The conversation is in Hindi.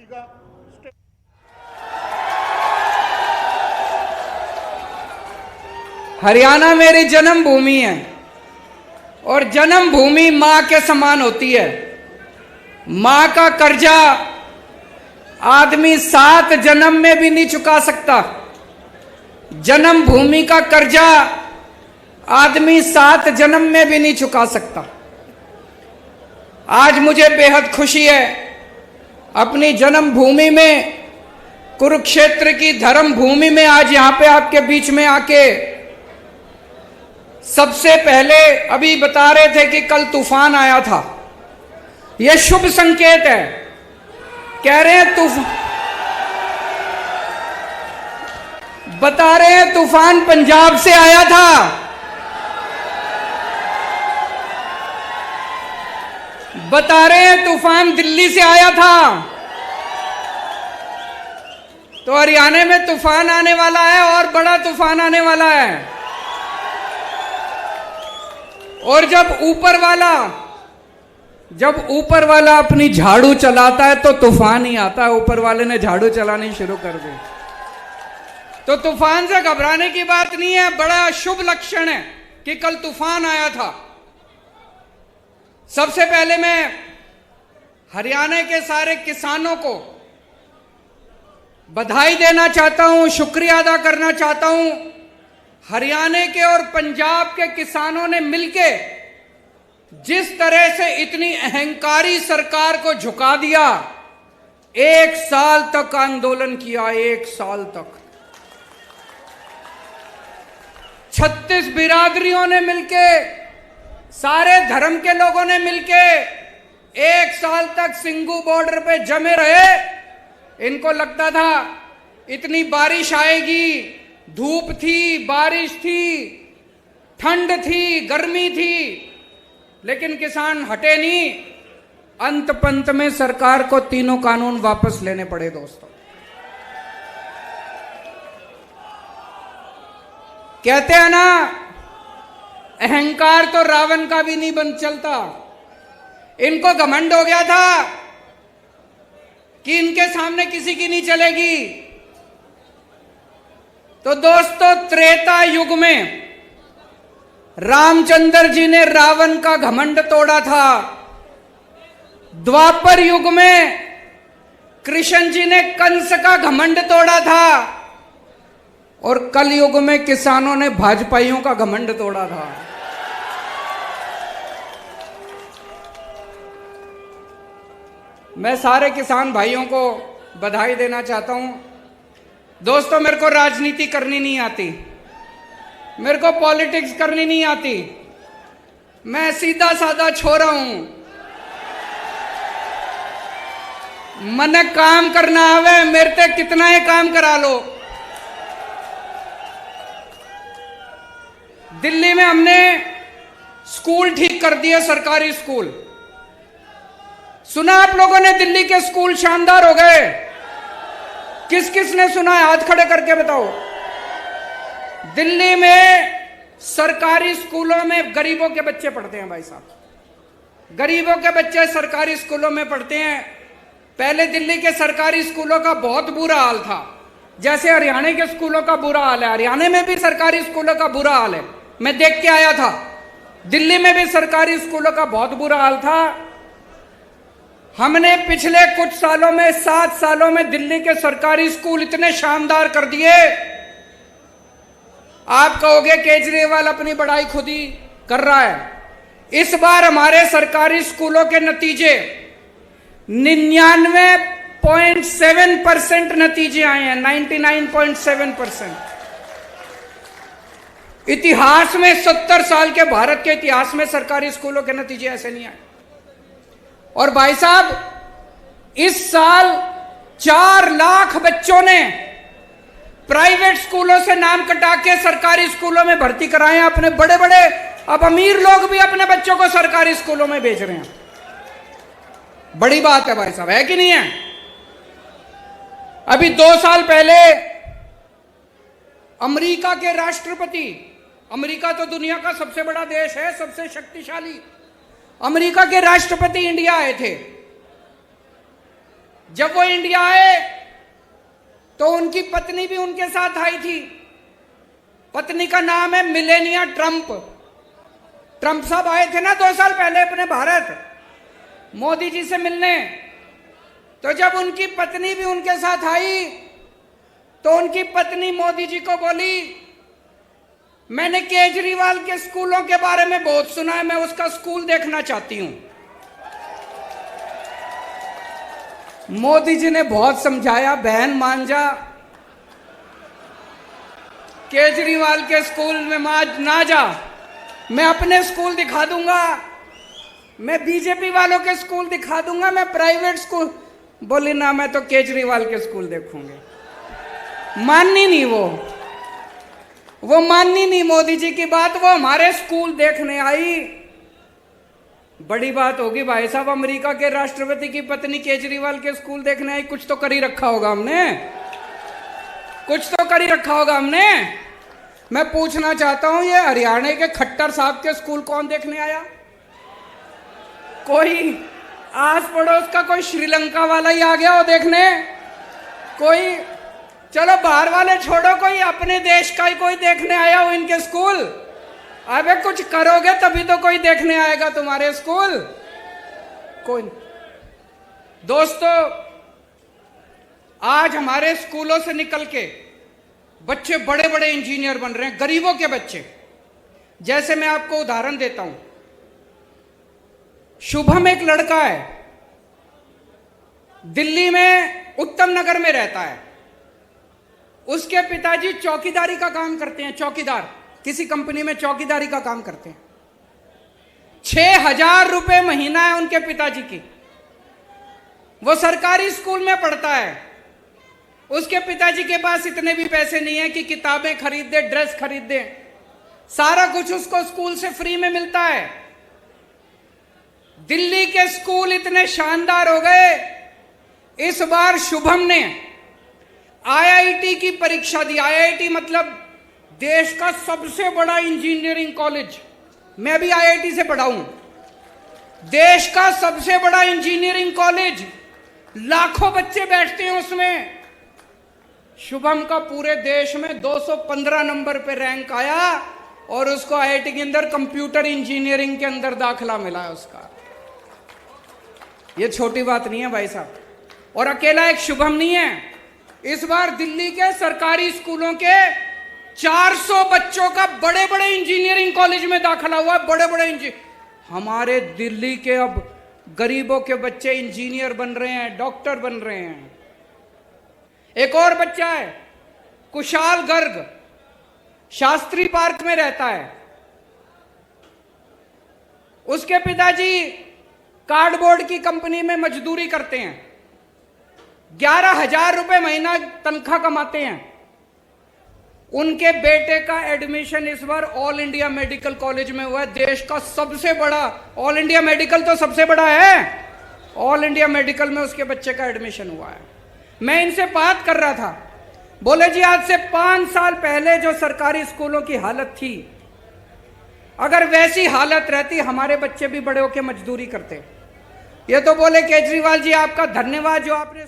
ਸੀਗਾ। हरियाणा मेरी जन्मभूमि है और जन्मभूमि मां के समान होती है। मां का कर्जा आदमी 7 जन्म में भी नहीं चुका सकता। जन्मभूमि का कर्जा आदमी 7 जन्म में भी नहीं चुका सकता। आज मुझे बेहद खुशी है अपनी जन्मभूमि में, कुरुक्षेत्र की धर्म भूमि में आज यहां पे आपके बीच में आके सबसे पहले अभी बता रहे थे कि कल तूफान आया था। यह शुभ संकेत है। कह रहे हैं बता रहे हैं तूफान पंजाब से आया था। बता रहे हैं तूफान दिल्ली से आया था। तो हरियाणा में तूफान आने वाला है और बड़ा तूफान आने वाला है। और जब ऊपर वाला अपनी झाड़ू चलाता है तो तूफान ही आता है। ऊपर वाले ने झाड़ू चलानी शुरू कर दी तो तूफान से घबराने की बात नहीं है। बड़ा शुभ लक्षण है कि कल तूफान आया था। सबसे पहले मैं हरियाणा के सारे किसानों को बधाई देना चाहता हूं, शुक्रिया अदा करना चाहता हूं। हरियाणा के और पंजाब के किसानों ने मिलके जिस तरह से इतनी अहंकारी सरकार को झुका दिया, 1 साल तक आंदोलन किया। 1 साल तक 36 बिरादरियों ने मिलके, सारे धर्म के लोगों ने मिलके 1 साल तक सिंघू बॉर्डर पे जमे रहे। इनको लगता था इतनी बारिश आएगी, धूप थी, बारिश थी, ठंड थी, गर्मी थी, लेकिन किसान हटे नहीं। अंत पंत में सरकार को तीनों कानून वापस लेने पड़े। दोस्तों, कहते हैं ना, अहंकार तो रावण का भी नहीं बन चलता। इनको घमंड हो गया था कि इनके सामने किसी की नहीं चलेगी। तो दोस्तों, त्रेता युग में रामचंद्र जी ने रावण का घमंड तोड़ा था। द्वापर युग में कृष्ण जी ने कंस का घमंड तोड़ा था। और कल युग में किसानों ने भाजपाइयों का घमंड तोड़ा था। मैं सारे किसान भाइयों को बधाई देना चाहता हूं। दोस्तों, मेरे को राजनीति करनी नहीं आती, मेरे को पॉलिटिक्स करनी नहीं आती। मैं सीधा साधा छोरा हूं। मन काम करना आवे, मेरे ते कितना ही काम करा लो। दिल्ली में हमने स्कूल ठीक कर दिए, सरकारी स्कूल। सुना आप लोगों ने दिल्ली के स्कूल शानदार हो गए? किस किस ने सुना है? हाथ खड़े करके बताओ। दिल्ली में सरकारी स्कूलों में गरीबों के बच्चे पढ़ते हैं। भाई साहब, गरीबों के बच्चे सरकारी स्कूलों में पढ़ते हैं। पहले दिल्ली के सरकारी स्कूलों का बहुत बुरा हाल था, जैसे हरियाणा के स्कूलों का बुरा हाल है। हरियाणा में भी सरकारी स्कूलों का बुरा हाल है। मैं देख के आया था, दिल्ली में भी सरकारी स्कूलों का बहुत बुरा हाल था। हमने पिछले कुछ सालों में, 7 सालों में दिल्ली के सरकारी स्कूल इतने शानदार कर दिए। आप कहोगे केजरीवाल अपनी बड़ाई खुद ही कर रहा है। इस बार हमारे सरकारी स्कूलों के नतीजे 99.7% नतीजे आए हैं। 99.7%। इतिहास में, 70 साल के भारत के इतिहास में सरकारी स्कूलों के नतीजे ऐसे नहीं आए। और भाई साहब, इस साल 4 लाख बच्चों ने प्राइवेट स्कूलों से नाम कटा के सरकारी स्कूलों में भर्ती कराए हैं। अपने बड़े बड़े, अब अमीर लोग भी अपने बच्चों को सरकारी स्कूलों में भेज रहे हैं। बड़ी बात है भाई साहब, है कि नहीं है? अभी 2 साल पहले अमेरिका के राष्ट्रपति, अमेरिका तो दुनिया का सबसे बड़ा देश है, सबसे शक्तिशाली, अमेरिका के राष्ट्रपति इंडिया आए थे। जब वो इंडिया आए तो उनकी पत्नी भी उनके साथ आई थी। पत्नी का नाम है मिलेनिया ट्रंप। ट्रंप साहब आए थे ना 2 साल पहले अपने भारत मोदी जी से मिलने। तो जब उनकी पत्नी भी उनके साथ आई तो उनकी पत्नी मोदी जी को बोली, मैंने केजरीवाल के स्कूलों के बारे में बहुत सुना है, मैं उसका स्कूल देखना चाहती हूं। मोदी जी ने बहुत समझाया, बहन मान जा, केजरीवाल के स्कूल में ना जा, मैं अपने स्कूल दिखा दूंगा, मैं बीजेपी वालों के स्कूल दिखा दूंगा, मैं प्राइवेट स्कूल। बोली ना, मैं तो केजरीवाल के स्कूल देखूंगी। माननी नहीं वो माननी नहीं मोदी जी की बात। वो हमारे स्कूल देखने आई। बड़ी बात होगी भाई साहब, अमेरिका के राष्ट्रपति की पत्नी केजरीवाल के स्कूल देखने आई। कुछ तो कर ही रखा होगा हमने, कुछ तो कर ही रखा होगा हमने। मैं पूछना चाहता हूं, ये हरियाणा के खट्टर साहब के स्कूल कौन देखने आया? कोई आस पड़ोस का कोई श्रीलंका वाला ही आ गया हो देखने? कोई, चलो बाहर वाले छोड़ो, कोई अपने देश का ही कोई देखने आया हो इनके स्कूल? अबे कुछ करोगे तभी तो कोई देखने आएगा तुम्हारे स्कूल। कोई। दोस्तों, आज हमारे स्कूलों से निकल के बच्चे बड़े बड़े इंजीनियर बन रहे हैं, गरीबों के बच्चे। जैसे मैं आपको उदाहरण देता हूं, शुभम एक लड़का है, दिल्ली में उत्तम नगर में रहता है। उसके पिताजी चौकीदारी का काम करते हैं, चौकीदार, किसी कंपनी में चौकीदारी का काम करते हैं। 6,000 रुपए महीना है उनके पिताजी की। वो सरकारी स्कूल में पढ़ता है। उसके पिताजी के पास इतने भी पैसे नहीं है कि किताबें खरीद दे, ड्रेस खरीद दे। सारा कुछ उसको स्कूल से फ्री में मिलता है। दिल्ली के स्कूल इतने शानदार हो गए, इस बार शुभम ने आईआईटी की परीक्षा दी। आईआईटी मतलब देश का सबसे बड़ा इंजीनियरिंग कॉलेज। मैं भी आईआईटी से पढ़ा हूं। देश का सबसे बड़ा इंजीनियरिंग कॉलेज, लाखों बच्चे बैठते हैं उसमें। शुभम का पूरे देश में 215 नंबर पे रैंक आया और उसको आईआईटी के अंदर कंप्यूटर इंजीनियरिंग के अंदर दाखिला मिला है उसका। ये छोटी बात नहीं है भाई साहब। और अकेला एक शुभम नहीं है, इस बार दिल्ली के सरकारी स्कूलों के 400 बच्चों का बड़े बड़े इंजीनियरिंग कॉलेज में दाखिला हुआ। बड़े बड़े हमारे दिल्ली के अब गरीबों के बच्चे इंजीनियर बन रहे हैं, डॉक्टर बन रहे हैं। एक और बच्चा है कुशाल गर्ग, शास्त्री पार्क में रहता है। उसके पिताजी कार्डबोर्ड की कंपनी में मजदूरी करते हैं। 11,000 रुपए महीना तनख्वाह कमाते हैं। उनके बेटे का एडमिशन इस बार ऑल इंडिया मेडिकल कॉलेज में हुआ है। देश का सबसे बड़ा, ऑल इंडिया मेडिकल तो सबसे बड़ा है, ऑल इंडिया मेडिकल में उसके बच्चे का एडमिशन हुआ है। मैं इनसे बात कर रहा था, बोले जी आज से 5 साल पहले जो सरकारी स्कूलों की हालत थी, अगर वैसी हालत रहती हमारे बच्चे भी बड़े होकर मजदूरी करते। ये तो बोले केजरीवाल जी आपका धन्यवाद जो आपने